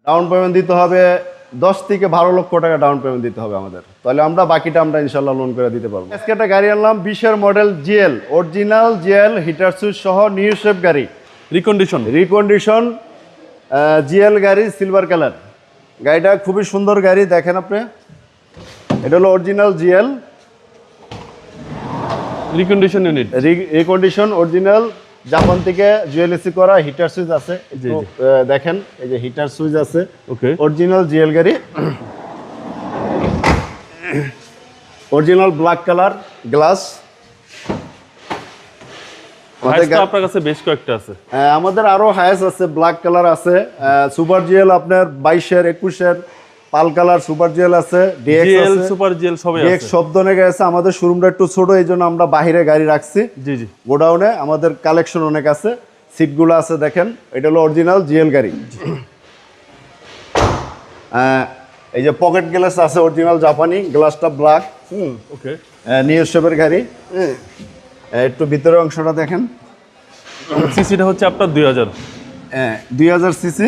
Down payment দিতে হবে 10 থেকে 12 লক্ষ টাকা ডাউন পেমেন্ট দিতে হবে আমাদের, তাহলে আমরা বাকিটা আমরা ইনশাল্লাহ লোন করে দিতে পারবো। আজকে একটা গাড়ি আনলাম 20-এর model GL, original GL heater switch সহ নিউ শেপ গাড়ি, রিকন্ডিশন জিএল গাড়ি, সিলভার কালার। গাড়িটা খুবই সুন্দর গাড়ি, দেখেন আপনি। এটা হলো original GL recondition original, Japan থেকে জুএলএসি করা, হিটার সুইচ আছে। দেখেন এই যে হিটার সুইচ আছে, ওকে, অরিজিনাল জিএল গাড়ি, অরিজিনাল ব্ল্যাক কালার গ্লাস। আপনার কাছে বেশ কয়েকটা আছে। আমাদের আরো হায়াস আছে, ব্ল্যাক কালার আছে, সুপার জিএল আপনার 22-এর 21-এর, পাল কালার সুপার জিএল আছে, ডিএক্স আছে, সুপার জিএল সবই ডিএক্স আছে। সব ধরনের আছে। আমাদের শোরুমটা একটু ছোট, এই জন্য আমরা বাইরে গাড়ি রাখছি। জি জি, গোডাউনে আমাদের কালেকশন অনেক আছে, সিটগুলো আছে দেখেন। এটা হলো অরিজিনাল জিএল গাড়ি। এই যে পকেট গ্লাস আছে অরিজিনাল জাপানি, গ্লাসটা ব্ল্যাক। ওকে, নিউ শেপের গাড়ি। একটু ভিতরের অংশটা দেখেন। সিসিটা হচ্ছে আপনার 2000 সিসি।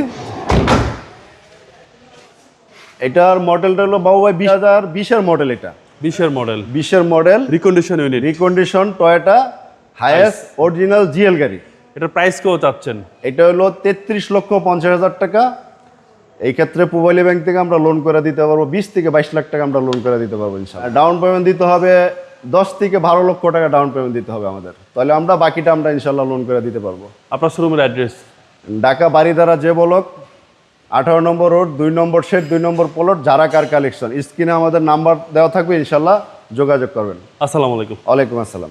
এটার মডেলটা হলো বাবু ভাই 2020-এর মডেল। এটা 20-এর মডেল, 20-এর model, recondition unit, recondition Toyota Hiace original GL গাড়ি। এটার প্রাইস কেউ চাচ্ছেন? এটা হলো 33,50,000 টাকা। এই ক্ষেত্রে পুবালি ব্যাংক থেকে আমরা লোন করে দিতে পারবো 20 থেকে 22 লাখ টাকা আমরা লোন করে দিতে পারবো ইনশাআল্লাহ। ডাউন পেমেন্ট দিতে হবে 10 থেকে 12 লক্ষ টাকা ডাউন পেমেন্ট দিতে হবে আমাদের, তাহলে আমরা বাকিটা আমরা ইনশাআল্লাহ লোন করে দিতে পারবো। আপনার শোরুমের অ্যাড্রেস? ঢাকা বারিধারা যে বলক, 18 নম্বর রোড, 2 নম্বর শেড, 2 নম্বর প্লট, যারা কার কালেকশন। স্ক্রিনে আমাদের নাম্বার দেওয়া থাকবে, ইনশাআল্লাহ যোগাযোগ করবেন। আসসালামু আলাইকুম। ওয়ালাইকুম আসসালাম।